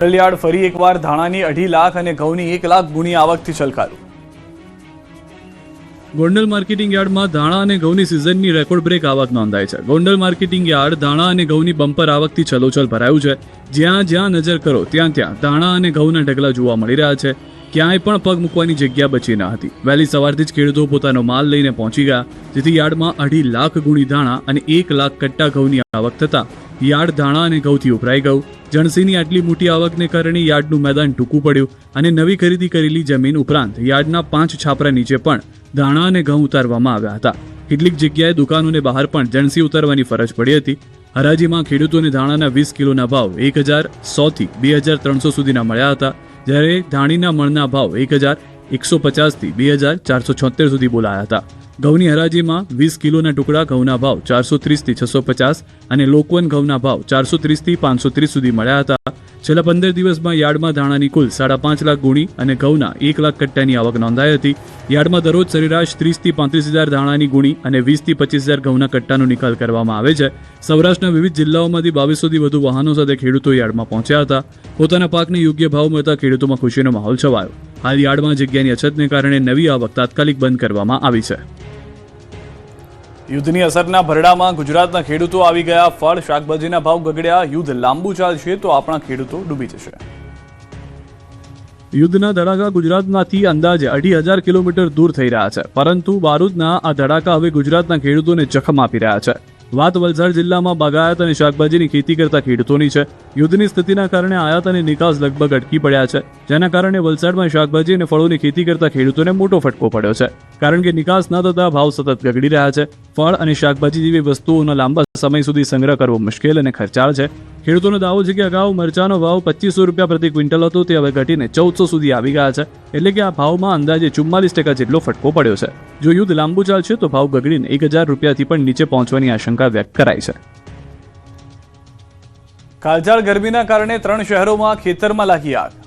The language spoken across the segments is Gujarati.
યાર્ડ ફરી એકવાર ધાણાની 2.5 લાખ અને ઘઉંની 1 લાખ ગુણી આવકથી છલકાયું। ગોંડલ માર્કેટિંગ યાર્ડમાં ધાણા અને ઘઉંની સિઝનની રેકોર્ડ બ્રેક આવક નોંધાઈ છે। ગોંડલ માર્કેટિંગ યાર્ડ ધાણા અને ઘઉંની બમ્પર આવકથી છલોછલ ભરાયું છે। જ્યાં જ્યાં નજર કરો ત્યાં ત્યાં ધાણા અને ઘઉંના ઢગલા જોવા મળી રહ્યા છે। ક્યાંય પણ પગ મૂકવાની જગ્યા બચી ન હતી। વહેલી સવારથી જ ખેડૂતો પોતાનો માલ લઈને પહોંચી ગયા, જેથી યાર્ડમાં 2.5 લાખ ગુણી ધાણા અને 1 લાખ કટ્ટા ઘઉંની આવક થતા યાર્ડ ધાણા અને ઘઉંથી ઉભરાઈ ગયું। જણસીની આટલી મોટી આવકને કારણે યાર્ડનું મેદાન ટૂંકું પડ્યું અને નવી ખરીદી કરેલી જમીન ઉપરાંત યાર્ડના 5 છાપરા નીચે પણ ધાણા અને ઘઉં ઉતારવામાં આવ્યા હતા। કેટલીક જગ્યાએ દુકાનોને બહાર પણ જણસી ઉતારવાની ફરજ પડી હતી। હરાજીમાં ખેડૂતોને ધાણાના 20 કિલોના ભાવ 1100 થી 2300 સુધીના મળ્યા હતા, જ્યારે ધાણીના મણના ભાવ 1150 થી 2476 સુધી બોલાયા હતા। ઘઉંની હરાજીમાં 20 કિલોના ટુકડા ઘઉંના ભાવ 430 થી 650 અને લોકવન ઘઉંના ભાવ 430 થી 530 સુધી મળ્યા હતા। છેલ્લા 15 દિવસમાં યાર્ડમાં ધાણાની કુલ 5.5 લાખ ગુણી અને ઘઉંના 1 લાખ કટ્ટાની આવક નોંધાઈ હતી। યાર્ડમાં દરરોજ સરેરાશ 30 થી 35 હજાર ધાણાની ગુણી અને 20 થી 25 હજાર ઘઉંના કટ્ટાનો નિકાલ કરવામાં આવે છે। સૌરાષ્ટ્રના વિવિધ જિલ્લાઓમાંથી 2200 થી વધુ વાહનો સાથે ખેડૂતો યાર્ડમાં પહોંચ્યા હતા। પોતાના પાકને યોગ્ય ભાવ મળતા ખેડૂતોમાં ખુશીનો માહોલ છવાયો। હાલ યાર્ડમાં જગ્યાની અછતને કારણે નવી આવક તાત્કાલિક બંધ કરવામાં આવી છે। યુદ્ધની અસરના ભરડામાં ગુજરાતના ખેડૂતો આવી ગયા। ફળ શાકભાજીના ભાવ ગગડ્યા। યુદ્ધ લાંબુ ચાલશે તો આપણા ખેડૂતો ડૂબી જશે। યુદ્ધના ધડાકા ગુજરાતમાંથી અંદાજે 2,500 કિલોમીટર દૂર થઈ રહ્યા છે, પરંતુ બારૂદના આ ધડાકા હવે ગુજરાતના ખેડૂતોને જખમ આપી રહ્યા છે। વાત વલસાડ જિલ્લામાં બાગાયત અને શાકભાજીની ખેતી કરતા ખેડૂતોની છે। યુદ્ધની સ્થિતિના કારણે આયાત અને નિકાસ લગભગ અટકી પડ્યા છે, જેના કારણે વલસાડમાં શાકભાજી અને ફળોની ખેતી કરતા ખેડૂતોને મોટો ફટકો પડ્યો છે, કારણ કે નિકાસ ન થતા ભાવ સતત ગગડી રહ્યા છે। ફળ અને શાકભાજી જેવી વસ્તુઓનો લાંબા સમય સુધી સંગ્રહ કરવો મુશ્કેલ અને ખર્ચાળ છે। ખેડૂતોનો દાવો છે કે અગાઉ મરચાનો ભાવ 2500 રૂપિયા પ્રતિ ક્વિન્ટલ હતો, તે હવે ઘટીને 1400 સુધી આવી ગયા છે, એટલે કે આ ભાવમાં અંદાજે 44% જેટલો ફટકો પડ્યો છે। જો યુદ્ધ લાંબુ ચાલશે તો ભાવ ગગડીને 1000 રૂપિયાથી પણ નીચે પહોંચવાની આશંકા વ્યક્ત કરાઈ છે। કાળઝાળ ગરમીના કારણે 3 શહેરોમાં ખેતરમાં લાગી આગ।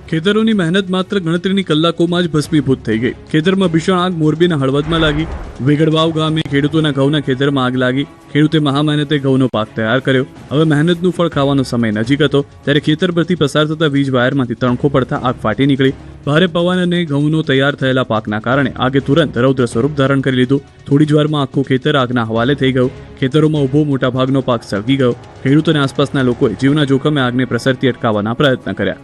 ખેતરોની મહેનત માત્ર ગણતરીની કલાકોમાં જ ભસ્મીભૂત થઈ ગઈ। ખેતરમાં ભીષણ આગ મોરબીના હળવદમાં લાગી। વેગડવાવ ગામે ખેડૂતોના ઘઉંના ખેતરમાં આગ લાગી। ખેડૂતે મહામહેનતે ઘઉંનો પાક તૈયાર કર્યો। હવે મહેનતનું ફળ ખાવાનો સમય નજીક હતો, ત્યારે ખેતર પરથી પસાર થતા વીજ વાયરમાંથી તણખો પડતા આગ ફાટી નીકળી। ભારે પવન અને ઘઉંનો તૈયાર થયેલા પાકના કારણે આગે તુરંત રૌદ્ર સ્વરૂપ ધારણ કરી લીધું। થોડી જ વારમાં આખું ખેતર આગના હવાલે થઈ ગયું। ખેતરોમાં ઊભો મોટા ભાગનો પાક સળગી ગયો। ખેડૂત અને આસપાસના લોકોએ જીવના જોખમે આગને પ્રસરતી અટકાવવાના પ્રયત્ન કર્યા।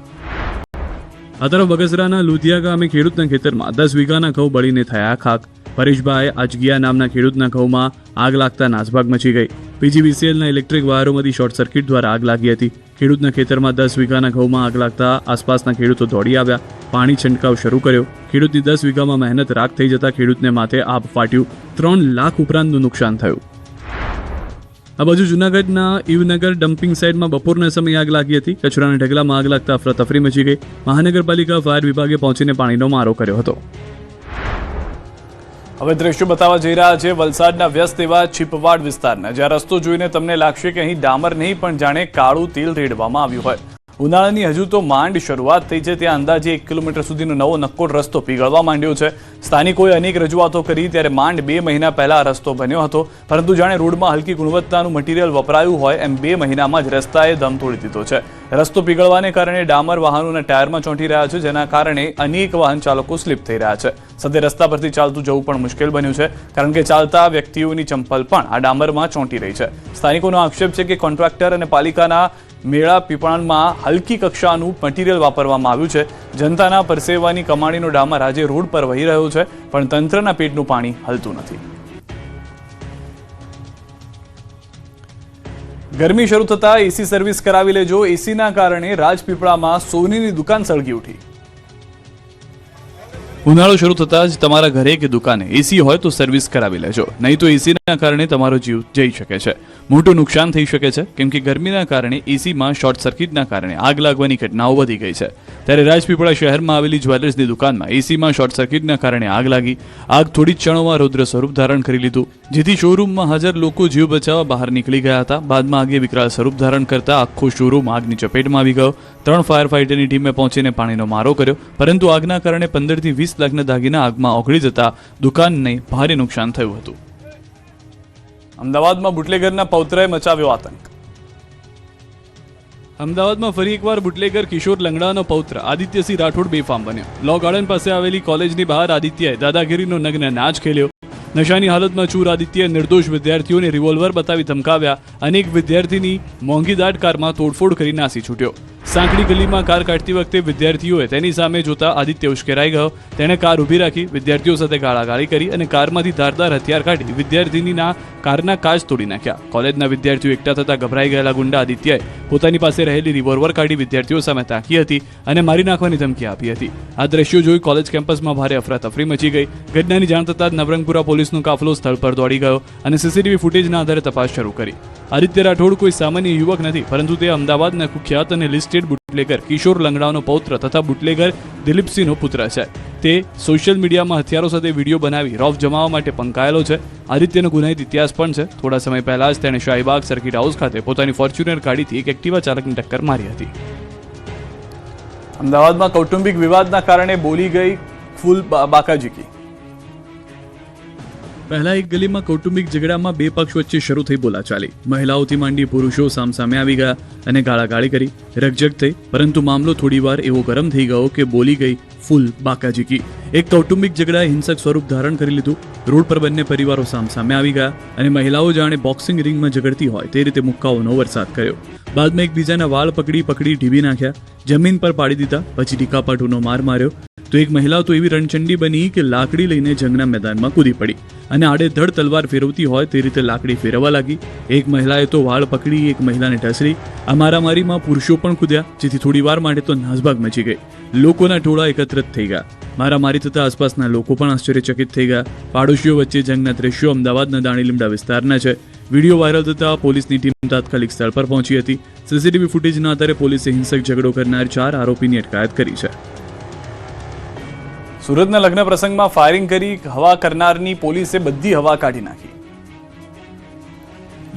આ તરફ બગસરાના લુધિયા ગામે ખેડૂતના ખેતરમાં 10 વીઘાના ઘઉં બળીને થયા ખાક। પરેશભાઈ આજગિયા નામના ખેડૂતના ઘઉંમાં આગ લાગતા નાસભાગ મચી ગઈ। પીજીવીસીએલના ઇલેક્ટ્રિક વાયરોમાંથી શોર્ટ સર્કિટ દ્વારા આગ લાગી હતી। ખેડૂતના ખેતરમાં 10 વીઘાના ઘઉંમાં આગ લાગતા આસપાસના ખેડૂતો દોડી આવ્યા। પાણી છંટકાવ શરૂ કર્યો। ખેડૂતની 10 વીઘામાં મહેનત રાખ થઈ જતા ખેડૂતને માથે આભ ફાટ્યું। 3 લાખ ઉપરાંતનું નુકસાન થયું। આ બાજુ જૂનાગઢના ઈવનગર ડમ્પિંગ સાઇટમાં બપોરના સમયે આગ લાગી હતી। કચરાના ઢગલામાં આગ લાગતા અફરાતફરી મચી ગઈ। મહાનગરપાલિકા ફાયર વિભાગે પહોંચીને પાણીનો મારો કર્યો હતો। હવે દ્રશ્યો બતાવવા જઈ રહ્યા છે વલસાડના વ્યસ્ત એવા છીપવાડ વિસ્તારના, જ્યાં રસ્તો જોઈને તમને લાગશે કે અહીં ડામર નહીં પણ જાણે કાળું તેલ રેડવામાં આવ્યું હોય। ઉનાળાની હજુ તો માંડ શરૂઆત થઈ છે, ત્યાં અંદાજે 1 કિલોમીટર સુધીનો નવો નક્કોડ રસ્તો પીગળવા માંડ્યો છે। સ્થાનિકોએ અનેક રજૂઆતો કરી, ત્યારે માંડ 2 મહિના પહેલા રસ્તો બન્યો હતો, પરંતુ જાણે રોડમાં હલકી ગુણવત્તાનું મટીરિયલ વપરાયું હોય એમ 2 મહિનામાં જ રસ્તાએ દમ તોડી દીધો છે। રસ્તો પીગળવાને કારણે ડામર વાહનોના ટાયરમાં ચોંટી રહ્યા છે, જેના કારણે અનેક વાહન ચાલકો સ્લીપ થઈ રહ્યા છે। સાથે રસ્તા પરથી ચાલતું જવું પણ મુશ્કેલ બન્યું છે, કારણ કે ચાલતા વ્યક્તિઓની ચંપલ પણ આ ડામરમાં ચોંટી રહી છે। સ્થાનિકોનો આક્ષેપ છે કે કોન્ટ્રાક્ટર અને પાલિકાના મેળા પીપળામાં હલકી કક્ષાનું મટીરિયલ વાપરવામાં આવ્યું છે। જનતાના પરસેવાની કમાણીનો ડામર આજે રોડ પર વહી રહ્યો છે, પણ તંત્રના પેટનું પાણી હલતું નથી। ગરમી શરૂ થતા એસી સર્વિસ કરાવી લેજો। એસીના કારણે રાજપીપળામાં સોનીની દુકાન સળગી ઉઠી। ઉનાળો શરૂ થતાં જ તમારા ઘરે કે દુકાને એસી હોય તો સર્વિસ કરાવી લેજો, નહીં તો એસીના કારણે તમારો જીવ જઈ શકે છે। મોટું નુકસાન થઈ શકે છે, કેમ કે ગરમીના કારણે એસીમાં શોર્ટ સર્કિટના કારણે આગ લાગવાની ઘટનાઓ વધી ગઈ છે। ત્યારે રાજપીપળા શહેરમાં આવેલી જ્વેલર્સની દુકાનમાં એસીમાં શોર્ટ સર્કિટના કારણે આગ લાગી। આગ થોડી જ ક્ષણોમાં રૌદ્ર સ્વરૂપ ધારણ કરી લીધું, જેથી શોરૂમમાં હાજર લોકો જીવ બચાવવા બહાર નીકળી ગયા હતા। બાદમાં આગે વિકરાળ સ્વરૂપ ધારણ કરતા આખો શોરૂમ આગની ચપેટમાં આવી ગયો। 3 ફાયર ફાઇટરની ટીમે પહોંચીને પાણીનો મારો કર્યો, પરંતુ આગના કારણે 15 થી 20 લાખના દાગીના આગમાં ઓગળી જતા દુકાનને ભારે નુકસાન થયું હતું। અમદાવાદમાં બુટલેગરના પૌત્રએ મચાવ્યો આતંક। અમદાવાદમાં ફરી એકવાર બુટલેગર કિશોર લંગડાનો પૌત્ર આદિત્યસિંહ રાઠોડ બેફામ બન્યો. લો ગાર્ડન પાસે આવેલી કોલેજની બહાર આદિત્યએ દાદાગીરીનો નગ્ન નાચ ખેલ્યો. નશાની હાલતમાં ચૂર આદિત્યએ નિર્દોષ વિદ્યાર્થીઓને રિવોલ્વર બતાવી ધમકાવ્યા. અનેક વિદ્યાર્થીની મોંઘીદાટ કારમાં તોડફોડ કરી નાસી છૂટ્યો. સાંકડી ગલીમાં કાર કાઢતી વખતે વિદ્યાર્થીઓએ તેની સામે જોતા આદિત્ય ઉશ્કેરાઈ ગયો. તેણે કાર ઊભી રાખી, વિદ્યાર્થીઓ સાથે ગાળાગાળી કરી અને કારમાંથી ધારદાર હથિયાર કાઢી વિદ્યાર્થીનીના કારના કાચ તોડી નાખ્યા. કોલેજના વિદ્યાર્થીઓ એકઠા થતા ગભરાઈ ગયેલા ગુંડા આદિત્યએ પોતાની પાસે રહેલી રિવોલ્વર કાઢી વિદ્યાર્થીઓ સામે તાકી હતી અને મારી નાખવાની ધમકી આપી હતી. આ દ્રશ્યો જોઈ કોલેજ કેમ્પસમાં ભારે અફરાતફરી મચી ગઈ. ઘટનાની જાણ થતાં જ નવરંગપુરા પોલીસનો કાફલો સ્થળ પર દોડી ગયો અને સીસીટીવી ફૂટેજના આધારે તપાસ શરૂ કરી. આદિત્ય રાઠોડ કોઈ સામાન્ય યુવક નથી, પરંતુ તે અમદાવાદના કુખ્યાત અને લિસ્ટેડ બુટલેગર કિશોર લંગડાનો પૌત્ર તથા બુટલેગર દિલીપસિંહનો પુત્ર છે. તે સોશિયલ મીડિયામાં હથિયારો સાથે વિડીયો બનાવી રોફ જમાવવા માટે પંકાયેલો છે. આદિત્યનો ગુનાહિત ઇતિહાસ પણ છે. થોડા સમય પહેલા જ તેણે શાહીબાગ સર્કિટ હાઉસ ખાતે પોતાની ફોર્ચ્યુનર ગાડીથી એક એક્ટિવા ચાલકને ટક્કર મારી હતી. અમદાવાદમાં કૌટુંબિક વિવાદના કારણે બોલી ગઈ ફૂલ બાકાજીકી. પહેલા એક ગલીમાં કૌટુંબિક ઝઘડામાં બે પક્ષ વચ્ચે શરૂ થઈ બોલાચાલી. મહિલાઓથી માંડી પુરુષો સામસામે આવી ગયા અને ગાળાગાળી કરી. રકઝક થઈ, પરંતુ મામલો થોડીવાર એવો ગરમ થઈ ગયો કે બોલી ગઈ ફૂલ બાકાજીકી. એક કૌટુંબિક ઝઘડાએ હિંસક સ્વરૂપ ધારણ કરી લીધું. રોડ પર બંને પરિવારો સામસામે આવી ગયા અને મહિલાઓ જાણે બોક્સિંગ રિંગમાં ઝઘડતી હોય તે રીતે મુક્કાઓનો વરસાદ કર્યો. બાદમાં એકબીજાના વાળ પકડી ઢીબી નાખ્યા, જમીન પર પાડી દીધા, પછી ટીકાપાટુનો માર માર્યો. તો એક મહિલા તો એવી રણચંડી બની કે લાકડી લઈને જંગના મેદાનમાં કૂદી પડી અને આડેધડ તલવાર ફેરવતી હોય તે રીતે લાકડી ફેરવવા લાગી. એક મહિલાએ તો વાળ પકડી એક મહિલાને ઢસડી. આ મારામારીમાં પુરુષો પણ કૂદ્યા, જેથી થોડી વાર માટે તો નાસભાગ મચી ગઈ. લોકોના ટોળા એકત્રિત થઈ ગયા. મારામારી થતા આસપાસના લોકો પણ આશ્ચર્યચકિત થઈ ગયા. પાડોશીઓ વચ્ચે જંગના દ્રશ્યો અમદાવાદના દાણીલીમડા વિસ્તારના છે. વિડીયો વાયરલ થતા પોલીસની ટીમ તાત્કાલિક સ્થળ પર પહોંચી હતી. સીસીટીવી ફૂટેજના આધારે પોલીસે હિંસક ઝઘડો કરનાર 4 આરોપીની અટકાયત કરી છે. સુરતના લગ્ન પ્રસંગમાં ફાયરિંગ કરી હવા કરનારની પોલીસે બધી હવા કાઢી નાખી.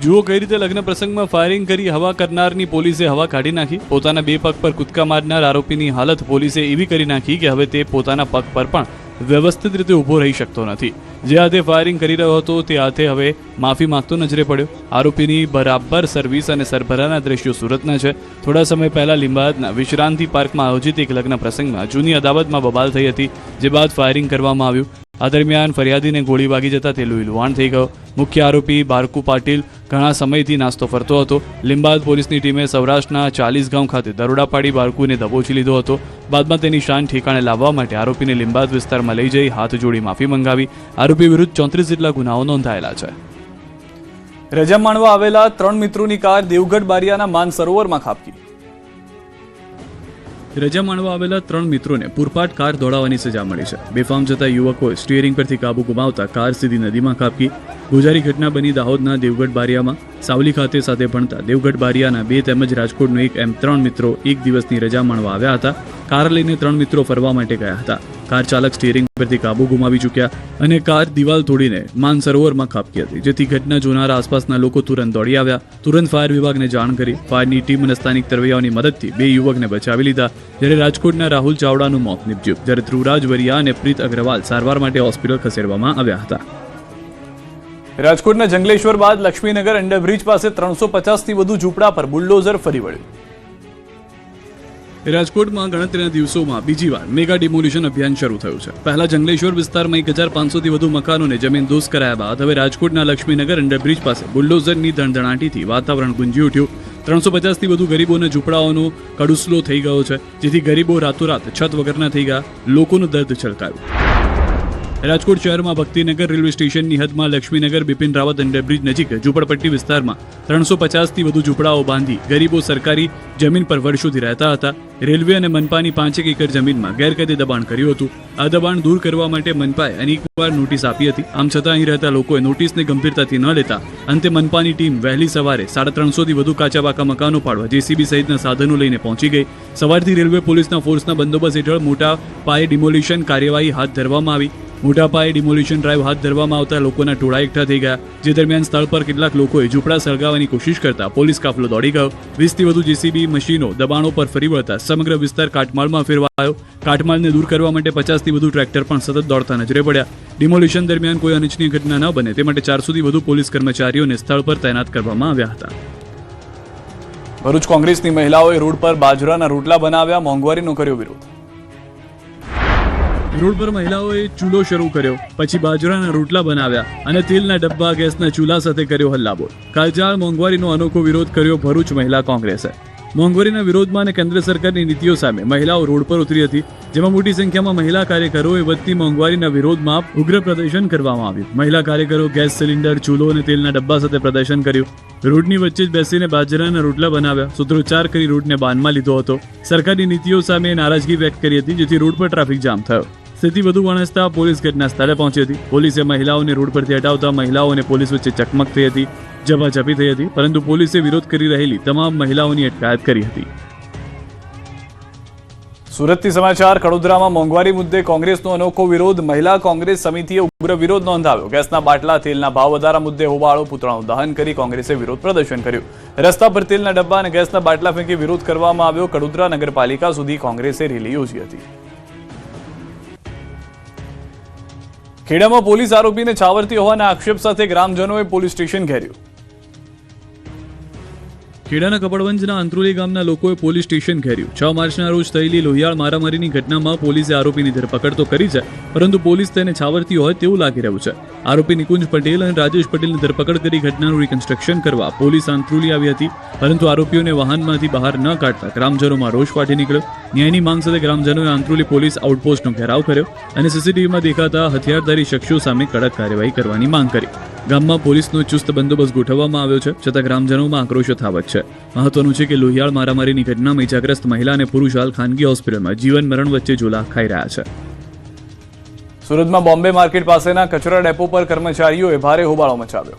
જુઓ કઈ રીતે લગ્ન પ્રસંગમાં ફાયરિંગ કરી હવા કરનારની પોલીસે હવા કાઢી નાખી. પોતાના બે પગ પર કૂદકા મારનાર આરોપીની હાલત પોલીસે એવી કરી નાખી કે હવે તે પોતાના પગ પર પણ વ્યવસ્થિત રીતે ઊભો રહી શકતો નથી. જે હાથે ફાયરિંગ કરી રહ્યો હતો તે હાથે હવે માફી માંગતો નજરે પડ્યો. આરોપીની બરાબર સર્વિસ અને સરભરાના દ્રશ્યો સુરતના છે. થોડા સમય પહેલા લિંબાયતના વિશ્રાંતિ પાર્કમાં આયોજિત એક લગ્ન પ્રસંગમાં જૂની અદાવતમાં બબાલ થઈ હતી, જે બાદ ફાયરિંગ કરવામાં આવ્યું. આ દરમિયાન ફરિયાદીને ગોળી વાગી જતા તે લુહાણ થઈ ગયો. મુખ્ય આરોપી બારકુ પાટીલ ઘણા સમયથી નાસ્તો ફરતો હતો. લિંબાયત પોલીસની ટીમે સૌરાષ્ટ્રના 40 ગામ ખાતે દરોડા પાડી બારકુને દબોચી લીધો હતો. બાદમાં તેની શાન ઠેકાણે લાવવા માટે આરોપીને લિંબાયત વિસ્તારમાં લઈ જઈ હાથ જોડી માફી મંગાવી. આરોપી વિરુદ્ધ 34 જેટલા ગુનાઓ નોંધાયેલા છે. રજા માણવા આવેલા 3 મિત્રોની કાર દેવગઢ બારિયાના માનસરોવરમાં ખાબકી. રજા માણવા આવેલા 3 મિત્રોને પૂરપાટ કાર દોડાવવાની સજા મળી છે. બેફામ જતા યુવકોએ સ્ટીયરિંગ પરથી કાબુ ગુમાવતા કાર સીધી નદીમાં ખાબકી. ગોજારી ઘટના બની દાહોદના દેવગઢ બારિયામાં. સાવલી ખાતે સાથે ભણતા દેવગઢ બારિયાના 2 તેમજ રાજકોટનો 1 એમ 3 મિત્રો એક દિવસની રજા માણવા આવ્યા હતા. કાર લઈને 3 મિત્રો ફરવા માટે ગયા હતા. કાર ચાલક સ્ટીયરિંગ પરથી કાબુ ગુમાવી ચૂક્યા અને કાર દિવાલ તોડીને માનસરોવરમાં ખાબકી હતી, જેથી ઘટના જોનારા આસપાસના લોકો તુરંત દોડી આવ્યા. તુરંત ફાયર વિભાગને જાણ કરી ફાયરની ટીમ અને સ્થાનિક તરવૈયાઓની મદદથી 2 યુવકને બચાવી લીધા. જ્યારે રાજકોટના રાહુલ ચાવડાનું મોત નીપજ્યું, જ્યારે ધ્રુવરાજ વરિયા અને પ્રીત અગ્રવાલ સારવાર માટે હોસ્પિટલ ખસેડવામાં આવ્યા હતા. રાજકોટના જંગલેશ્વર બાદ લક્ષ્મીનગર અંડરબ્રિજ પાસે 350થી વધુ ઝૂંપડા પર બુલડોઝર ફરી વળ્યું. રાજકોટમાં ગણતરીના દિવસોમાં બીજી વાર મેગા ડિમોલિશન અભિયાન શરૂ થયું છે. પહેલા જંગલેશ્વર વિસ્તારમાં 1500થી વધુ મકાનોને જમીનદોસ્ત કરાયા બાદ હવે રાજકોટના લક્ષ્મીનગર અંડરબ્રિજ પાસે બુલડોઝરની ધણધણાટીથી વાતાવરણ ગુંજી ઉઠ્યું. 350થી વધુ ગરીબોના ઝૂંપડાઓનો કડુસલો થઈ ગયો છે, જેથી ગરીબો રાતોરાત છત વગરના થઈ ગયા. લોકોનું દર્દ છલકાયું. રાજકોટ શહેરમાં ભક્તિનગર રેલવે સ્ટેશનની હદમાં લક્ષ્મીનગર બિપિન રાવત અંડરબ્રિજ નજીક ઝૂંપડપટ્ટી વિસ્તારમાં 350થી વધુ ઝૂંપડાઓ બાંધી ગરીબો સરકારી જમીન પર વર્ષોથી રહેતા હતા. રેલવે અને મનપાની 5 એકર જમીનમાં ગેરકાયદે દબાણ કર્યું હતું. આ દબાણ દૂર કરવા માટે મનપાએ અનેકવાર નોટિસ આપી હતી. આમ છતાં અહીં રહેતા લોકોએ નોટિસને ગંભીરતાથી ન લેતા અંતે મનપાની ટીમ વહેલી સવારે 350થી વધુ કાચા પાકા મકાનો પાડવા જેસીબી સહિતના સાધનો લઈને પહોંચી ગઈ. સવારથી રેલવે પોલીસના ફોર્સના બંદોબસ્ત હેઠળ મોટા પાયે ડિમોલિશન કાર્યવાહી હાથ ધરવામાં આવી. મોટા પાયે ડિમોલિશન ડ્રાઈવ હાથ ધરવામાં આવતા લોકોના ટોળા એકઠા થઈ ગયા. જે દરમિયાન સ્થળ પર કેટલાક લોકોએ ઝૂંપડા સળગાવવાની કોશિશ કરતા પોલીસ કાફલો દોડી ગયો. 20થી વધુ જેસીબી મશીનો દબાણો પર ફરી વળતા સમગ્ર વિસ્તાર કાટમાળમાં ફેરવાયો. કાટમાળને દૂર કરવા માટે 50થી વધુ ટ્રેક્ટર પણ સતત દોડતા નજરે પડ્યા. ડિમોલિશન દરમિયાન કોઈ અનિચ્છનીય ઘટના ન બને તે માટે 400થી વધુ પોલીસ કર્મચારીઓને સ્થળ પર તૈનાત કરવામાં આવ્યા હતા. ભરૂચ કોંગ્રેસની મહિલાઓએ રોડ પર બાજરાના રોટલા બનાવ્યા, મોંઘવારીનો કર્યો વિરોધ. રોડ પર મહિલાઓએ ચૂલો શરૂ કર્યો, પછી બાજરાના રોટલા બનાવ્યા અને તેલના ડબ્બા ગેસના ચૂલા સાથે કર્યો હલ્લાબોલ. કાળઝાળ મોંઘવારીનો અનોખો વિરોધ કર્યો ભરૂચ મહિલા કોંગ્રેસે. મોંઘવારીના વિરોધમાં અને કેન્દ્ર સરકારની નીતિઓ સામે મહિલાઓ રોડ પર ઉતરી હતી, જેમાં મોટી સંખ્યામાં મહિલા કાર્યકરોએ વધતી મોંઘવારીના વિરોધમાં ઉગ્ર પ્રદર્શન કરવામાં આવ્યું. મહિલા કાર્યકરો ગેસ સિલિન્ડર, ચૂલો અને તેલના ડબ્બા સાથે પ્રદર્શન કર્યું. રોડની વચ્ચે જ બેસીને બાજરાના રોટલા બનાવ્યા, સૂત્રોચ્ચાર કરી રોડને બાનમાં લીધો હતો. સરકારની નીતિઓ સામે નારાજગી વ્યક્ત કરી હતી, જેથી રોડ પર ટ્રાફિક જામ થયો. સ્થિતિ વધુ વણસતા પોલીસ ઘટના સ્થળે પહોંચી હતી. પોલીસે મહિલાઓને રોડ પરથી હટાવતા મહિલાઓ અને પોલીસ વચ્ચે ચકમક થઈ હતી, ઝપાઝપી થઈ હતી, પરંતુ પોલીસે વિરોધ કરી રહેલી તમામ મહિલાઓની અટકાયત કરી હતી. સુરતથી સમાચાર. કડોદરામાં મોંઘવારી મુદ્દે કોંગ્રેસનો અનોખો વિરોધ. મહિલા કોંગ્રેસ સમિતિએ ઉગ્ર વિરોધ નોંધાવ્યો. ગેસના બાટલા, તેલના ભાવ વધારા મુદ્દે હોબાળો, પૂતળાનું દહન કરી કોંગ્રેસે વિરોધ પ્રદર્શન કર્યું. રસ્તા પર તેલના ડબ્બા અને ગેસના બાટલા ફેંકી વિરોધ કરવામાં આવ્યો. કડોદરા નગરપાલિકા સુધી કોંગ્રેસે રેલી યોજી હતી. ખેડામાં પોલીસ આરોપીને છાવરતી હોવાના આક્ષેપ સાથે ગ્રામજનોએ પોલીસ સ્ટેશન ઘેર્યું. ખેડાના કપડવંજના અંત્રોલી ગામના લોકોએ પોલીસ સ્ટેશન ઘેર્યું. 6 માર્ચના રોજ થયેલી લોહિયાળ મારામારીની ઘટનામાં પોલીસે આરોપીની ધરપકડ તો કરી છે, પરંતુ પોલીસ તેને છાવરતી હોય તેવું લાગી રહ્યું છે. આરોપી નિકુંજ પટેલ અને રાજેશ પટેલની ધરપકડ કરી ઘટનાનું રિકન્સ્ટ્રક્શન કરવા પોલીસ આંત્રોલી આવી હતી, પરંતુ આરોપીઓને વાહનમાંથી બહાર ન કાઢતા ગ્રામજનોમાં રોષ ફાટી નીકળ્યો. ન્યાયની માંગ સાથે ગ્રામજનોએ આંત્રોલી પોલીસ આઉટપોસ્ટનો ઘેરાવ કર્યો અને સીસીટીવીમાં દેખાતા હથિયારધારી શખ્સો સામે કડક કાર્યવાહી કરવાની માંગ કરી. ગામમાં પોલીસનો ચુસ્ત બંદોબસ્ત ગોઠવવામાં આવ્યો છે, છતાં ગ્રામજનોમાં આક્રોશ યથાવત છે. મહત્વનું છે કે લોહિયાળ મારામારીની ઘટનામાં ઇજાગ્રસ્ત મહિલા અને પુરુષ હાલ ખાનગી હોસ્પિટલમાં જીવન મરણ વચ્ચે ઝોલા ખાઈ રહ્યા છે. સુરતમાં બોમ્બે માર્કેટ પાસેના કચરા ડેપો પર કર્મચારીઓએ ભારે હોબાળો મચાવ્યો.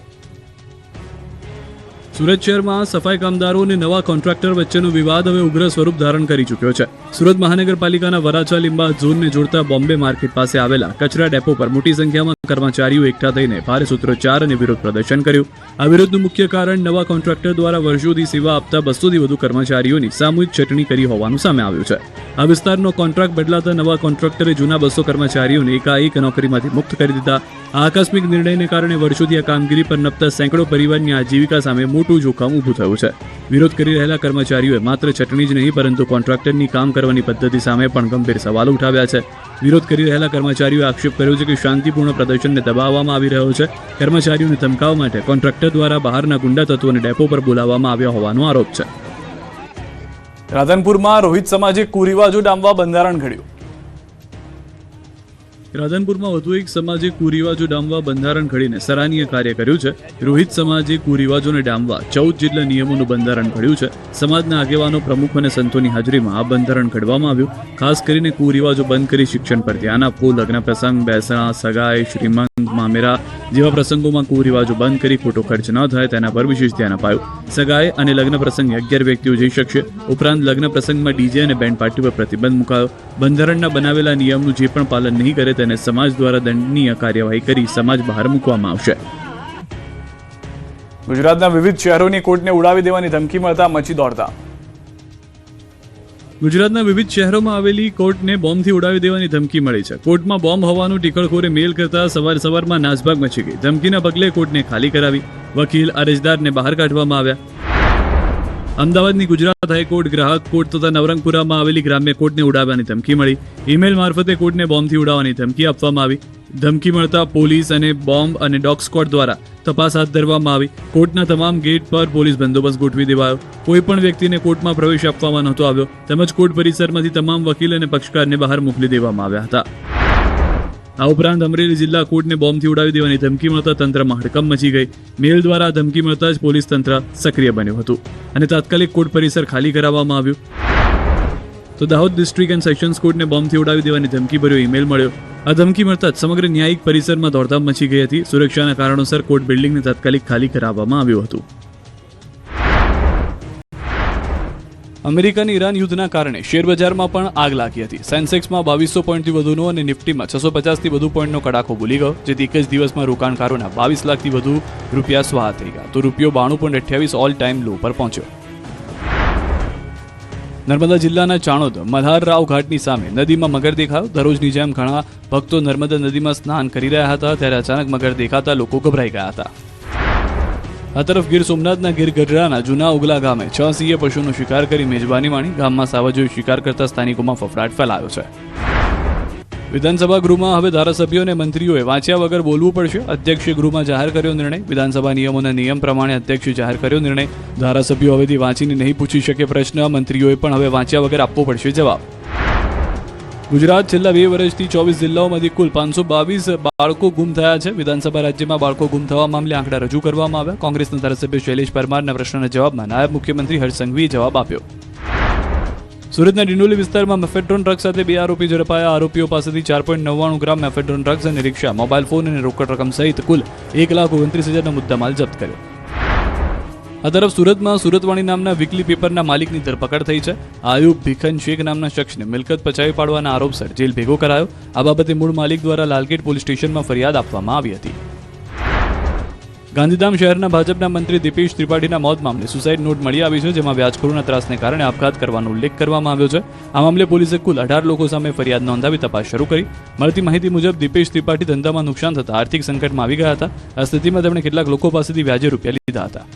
સુરત શહેરમાં સફાઈ કામદારો અને નવા કોન્ટ્રાક્ટર વચ્ચેનો વિવાદ હવે ઉગ્ર સ્વરૂપ ધારણ કરી ચૂક્યો છે. સુરત મહાનગરપાલિકાના વરાછા લીંબા ઝોનને જોડતા બોમ્બે માર્કેટ પાસે આવેલા કચરા ડેપો પર મોટી સંખ્યામાં કર્મચારીઓ એકઠા થઈને ભારે સૂત્રોચ્ચાર અને વિરોધ પ્રદર્શન કર્યું. આ વિરોધનું મુખ્ય કારણ નવા કોન્ટ્રાક્ટર દ્વારા વર્ષોથી સેવા આપતા 200થી વધુ કર્મચારીઓની સામૂહિક છટણી કરી હોવાનું સામે આવ્યું છે. આ વિસ્તારનો કોન્ટ્રાક્ટ બદલાતા નવા કોન્ટ્રાક્ટરે જૂના 200 કર્મચારીઓને એકાએક નોકરીમાંથી મુક્ત કરી દીધા. આ આકસ્મિક નિર્ણયને કારણે વર્ષોથી આ કામગીરી પર નપતા સેંકડો પરિવારની આજીવિકા સામે મોટું જોખમ ઊભું થયું છે. વિરોધ કરી રહેલા કર્મચારીઓએ માત્ર ચટણી જ નહીં, પરંતુ કોન્ટ્રાક્ટરની કામ કરવાની પદ્ધતિ સામે પણ ગંભીર સવાલો ઉઠાવ્યા છે. વિરોધ કરી રહેલા કર્મચારીઓએ આક્ષેપ કર્યો છે કે શાંતિપૂર્ણ પ્રદર્શનને દબાવવામાં આવી રહ્યો છે. કર્મચારીઓને ધમકાવવા માટે કોન્ટ્રાક્ટર દ્વારા બહારના ગુંડા તત્વોને ડેપો પર બોલાવવામાં આવ્યા હોવાનો આરોપ છે. રાધનપુરમાં રોહિત સમાજે કુરિવાજો ડામવા બંધારણ ઘડ્યું. રાધનપુરમાં વધુ એક સમાજે કુરિવાજો ડામવા બંધારણ ઘડીને સરાહનીય કાર્ય કર્યું છે. રોહિત સમાજે કુરિવાજોને ડામવા 14 જેટલા નિયમોનું બંધારણ ઘડ્યું છે. સમાજના આગેવાનો, પ્રમુખ અને સંતોની હાજરીમાં આ બંધારણ ઘડવામાં આવ્યું. ખાસ કરીને કુરિવાજો બંધ કરી શિક્ષણ પર ધ્યાન આપવું, લગ્ન પ્રસંગ, બેસણા, સગાઈ, શ્રીમંત, મામેરા જેવા પ્રસંગોમાં કુરિવાજો બંધ કરી ખોટો ખર્ચ ન થાય તેના પર વિશેષ ધ્યાન અપાયું. સગાઈ અને લગ્ન પ્રસંગે 11 વ્યક્તિઓ જઈ શકશે. ઉપરાંત લગ્ન પ્રસંગમાં ડીજે અને બેન્ડ પાર્ટી પર પ્રતિબંધ મુકાયો. બંધારણના બનાવેલા નિયમનું જે પણ પાલન નહીં કરે તેને સમાજ દ્વારા દંડનીય કાર્યવાહી કરી સમાજ બહાર મૂકવામાં આવશે. ગુજરાતના વિવિધ શહેરોની કોર્ટને ઉડાવી દેવાની ધમકી મળતા મચી દોડતા. ગુજરાતના વિવિધ શહેરોમાં આવેલી કોર્ટને બોમ્બથી ઉડાવી દેવાની ધમકી મળી છે. કોર્ટમાં બોમ્બ હોવાનું ટીકળખોરે મેલ કરતા સવારમાં નાસભાગ મચી ગઈ. ધમકીના પગલે કોર્ટને ખાલી કરાવી, વકીલ, અરજદારને બહાર કાઢવામાં આવ્યા. અમદાવાદની ગુજરાત હાઈકોર્ટ, ગ્રાહક કોર્ટ તથા નવરંગપુરામાં આવેલી ગ્રામ્ય કોર્ટને ઉડાવવાની ધમકી મળી. ઈમેલ મારફતે કોર્ટને બોમ્બથી ઉડાવવાની ધમકી આપવામાં આવી. ધમકી મળતા પોલીસ અને બોમ્બ અને ડોગ સ્ક્વોડ દ્વારા તપાસ હાથ ધરવામાં આવી. કોર્ટના તમામ ગેટ પર પોલીસ બંદોબસ્ત ગોઠવી દેવાયો. કોઈ પણ વ્યક્તિને કોર્ટમાં પ્રવેશ આપવામાં નહોતો આવ્યો, તેમજ કોર્ટ પરિસરમાંથી તમામ વકીલ અને પક્ષકારને બહાર મોકલી દેવામાં આવ્યા હતા. આ ઉપરાંત અમરેલી જિલ્લા કોર્ટને બોમ્બથી ઉડાવી દેવાની ધમકી મળતા તંત્રમાં હડકંપ મચી ગઈ. મેલ દ્વારા ધમકી મળતા જ પોલીસ તંત્ર સક્રિય બન્યું હતું અને તાત્કાલિક કોર્ટ પરિસર ખાલી કરાવવામાં આવ્યું. તો દાહોદ ડિસ્ટ્રિક્ટ એન્ડ સેશન્સ કોર્ટને બોમ્બથી ઉડાવી દેવાની ધમકી ભર્યો ઈમેલ મળ્યો. આ ધમકી મળતા જ સમગ્ર ન્યાયિક પરિસરમાં દોડધામ મચી ગઈ હતી. સુરક્ષાના કારણોસર કોર્ટ બિલ્ડિંગને તાત્કાલિક ખાલી કરાવવામાં આવ્યું હતું. અમેરિકા અને ઈરાન યુદ્ધના કારણે શેરબજારમાં પણ આગ લાગી હતી. સેન્સેક્સમાં 2200 પોઈન્ટથી વધુનો અને નિફ્ટીમાં 650થી વધુ પોઈન્ટનો કડાકો બોલી ગયો, જેથી એક જ દિવસમાં રોકાણકારોના 22 લાખથી વધુ રૂપિયા સ્વાહ થઈ ગયા. તો રૂપિયો 92.28 ઓલ ટાઈમ લો પર પહોંચ્યો. નર્મદા જિલ્લાના ચાણોદ મલ્હારરાવ ઘાટની સામે નદીમાં મગર દેખાયો. દરરોજની જેમ ઘણા ભક્તો નર્મદા નદીમાં સ્નાન કરી રહ્યા હતા, ત્યારે અચાનક મગર દેખાતા લોકો ગભરાઈ ગયા હતા. આ તરફ ગીર સોમનાથના ગીર ગઢડાના જૂના ઉગલા ગામે 6 સિંહે પશુનો શિકાર કરી મેજબાની માણી. ગામમાં સાવજોએ શિકાર કરતા સ્થાનિકોમાં ફફડાટ ફેલાયો છે. વિધાનસભા ગૃહમાં હવે ધારાસભ્યો અને મંત્રીઓએ વાંચ્યા વગર બોલવું પડશે. અધ્યક્ષે ગૃહમાં જાહેર કર્યો નિર્ણય. વિધાનસભા નિયમોના નિયમ પ્રમાણે અધ્યક્ષે જાહેર કર્યો નિર્ણય. ધારાસભ્યો હવેથી વાંચીને નહીં પૂછી શકે પ્રશ્ન. મંત્રીઓએ પણ હવે વાંચ્યા વગર આપવો પડશે જવાબ. ગુજરાત છેલ્લા 2 વર્ષથી 24 જિલ્લાઓમાંથી કુલ 522 બાળકો ગુમ થયા છે. વિધાનસભા રાજ્યમાં બાળકો ગુમ થવા મામલે આંકડા રજૂ કરવામાં આવ્યા. કોંગ્રેસના ધારાસભ્ય શૈલેષ પરમારના પ્રશ્નના જવાબમાં નાયબ મુખ્યમંત્રી હર્ષ સંઘવીએ જવાબ આપ્યો. સુરતના ડિંડોલી વિસ્તારમાં મેફેડ્રોન ડ્રગ્સ સાથે 2 આરોપી ઝડપાયા. આરોપીઓ પાસેથી 4.99 ગ્રામ મેફેડ્રોન ડ્રગ્સ અને રિક્ષા, મોબાઈલ ફોન અને રોકડ રકમ સહિત કુલ 1,29,000નો મુદ્દામાલ જપ્ત કર્યો. આ તરફ સુરતમાં સુરતવાણી નામના વીકલી પેપરના માલિકની ધરપકડ થઈ છે. આયુબ ભીખન શેખ નામના શખ્સને મિલકત પચાવી પાડવાના આરોપસર જેલ ભેગો કરાયો. આ બાબતે મૂળ માલિક દ્વારા લાલગેટ પોલીસ સ્ટેશનમાં ફરિયાદ આપવામાં આવી હતી. ગાંધીધામ શહેરના ભાજપના મંત્રી દીપેશ ત્રિપાઠીના મોત મામલે સુસાઇડ નોટ મળી આવી છે, જેમાં વ્યાજખોરોના ત્રાસને કારણે આપઘાત કરવાનો ઉલ્લેખ કરવામાં આવ્યો છે. આ મામલે પોલીસે કુલ 18 લોકો સામે ફરિયાદ નોંધાવી તપાસ શરૂ કરી. મળતી માહિતી મુજબ દીપેશ ત્રિપાઠી ધંધામાં નુકસાન થતા આર્થિક સંકટમાં આવી ગયા હતા. આ સ્થિતિમાં તેમણે કેટલાક લોકો પાસેથી વ્યાજે રૂપિયા લીધા હતા.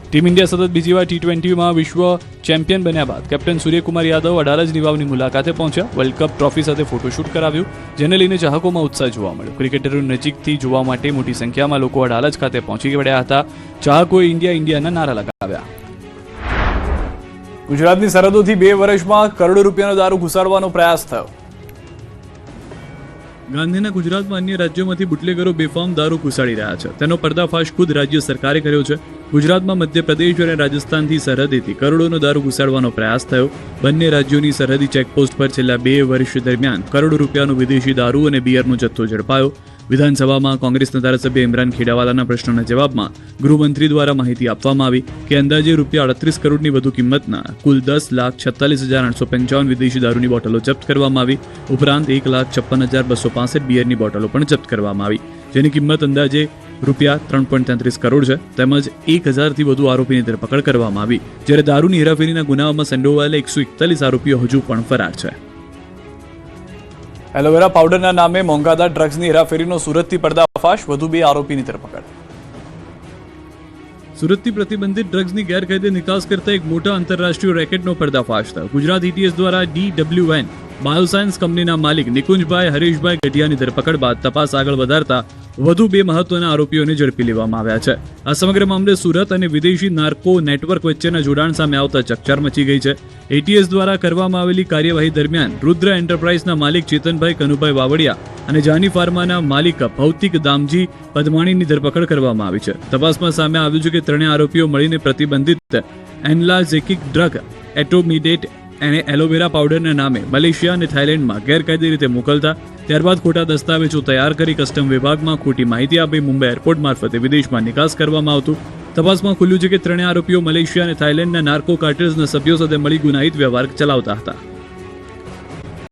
ટીમ ઇન્ડિયા સતત બીજી વાર T20માં વિશ્વ ચેમ્પિયન બન્યા બાદ કેપ્ટન સૂર્યકુમાર યાદવ અડાલજની વાવની મુલાકાતે પહોંચ્યા. વર્લ્ડ કપ ટ્રોફી સાથે ફોટોશૂટ કરાવ્યું, જેને લઈને ચાહકોમાં ઉત્સાહ જોવા મળ્યો. ક્રિકેટરોને નજીકથી જોવા માટે મોટી સંખ્યામાં લોકો અડાલજ ખાતે પહોંચી પડ્યા હતા. ચાહકોએ ઇન્ડિયા ઇન્ડિયાના નારા લગાવ્યા. ગુજરાતની સરહદોથી 2 વર્ષમાં કરોડો રૂપિયાનો દારૂ ઘુસાડવાનો પ્રયાસ થયો. ગાંધીના ગુજરાતમાં અન્ય રાજ્યોમાંથી બુટલેગરો બેફામ દારૂ ઘુસાડી રહ્યા છે. તેનો પર્દાફાશ ખુદ રાજ્ય સરકારે કર્યો છે. ગુજરાતમાં મધ્યપ્રદેશ અને રાજસ્થાનથી સરહદેથી કરોડોનો દારૂ ઘુસાડવાનો પ્રયાસ થયો. બંને રાજ્યોની સરહદી ચેકપોસ્ટ પર છેલ્લા 2 વર્ષ દરમિયાન કરોડો રૂપિયાનો વિદેશી દારૂ અને બિયરનો જથ્થો ઝડપાયો. વિધાનસભામાં કોંગ્રેસના ધારાસભ્ય ઇમરાન ખેડાવાલાના પ્રશ્નના જવાબમાં ગૃહમંત્રી દ્વારા માહિતી આપવામાં આવી કે અંદાજે ₹38 કરોડની વધુ કિંમતના કુલ 10,46,855 વિદેશી દારૂની બોટલો જપ્ત કરવામાં આવી. ઉપરાંત 1,56,265 બિયરની બોટલો પણ જપ્ત કરવામાં આવી, જેની કિંમત અંદાજે ₹3.33 કરોડ છે. તેમજ 1,000થી વધુ આરોપીની ધરપકડ કરવામાં આવી, જ્યારે દારૂની હેરાફેરીના ગુનાઓમાં સંડોવાયેલા 141 આરોપીઓ હજુ પણ ફરાર છે. એલોવેરા પાવડરના નામે મોંઘાદાર ડ્રગ્સની હેરાફેરીનો સુરતથી પર્દાફાશ, વધુ 2 આરોપીની ધરપકડ. સુરતથી પ્રતિબંધિત ડ્રગ્સની ગેરકાયદે નિકાસ કરતા એક મોટા આંતરરાષ્ટ્રીય રેકેટનો પર્દાફાશ થયો. ગુજરાત ETS દ્વારા DWN બાયોસાયન્સ કંપનીના માલિક નિકુંજભાઈ હરીશભાઈ ગઢિયાની ધરપકડ બાદ તપાસ આગળ વધારતા વધુ 2 મહત્વના આરોપીઓને ઝડપી લેવામાં આવ્યા છે. આ સમગ્ર મામલે સુરત અને વિદેશી નાર્કો નેટવર્ક વચ્ચેના જોડાણ સામે આવતા ચકચાર મચી ગઈ છે. ATS દ્વારા કરવામાં આવેલી કાર્યવાહી દરમિયાન રુદ્ર એન્ટરપ્રાઇઝના માલિક ચેતનભાઈ કનુભાઈ વાવડિયા અને જાની ફાર્માના માલિક ભૌતિક દામજી પદમાણીની ધરપકડ કરવામાં આવી છે. તપાસમાં સામે આવ્યું છે કે ત્રણેય આરોપીઓ મળીને પ્રતિબંધિત એન્લાઝેકિક ડ્રગ એટોમિડેટ અને એલોવેરા પાવડરના નામે મલેશિયા અને થાઇલેન્ડમાં ગેરકાયદે રીતે મોકલતા, ત્યારબાદ ખોટા દસ્તાવેજો તૈયાર કરી કસ્ટમ વિભાગમાં ખોટી માહિતી આપી મુંબઈ એરપોર્ટ મારફતે વિદેશમાં નિકાસ કરવામાં આવતું. તપાસમાં ખુલ્યું છે કે ત્રણેય આરોપીઓ મલેશિયા અને થાઇલેન્ડના નાર્કો કાર્ટેલ્સના સભ્યો સાથે મળી ગુનાહિત વ્યવહાર ચલાવતા હતા.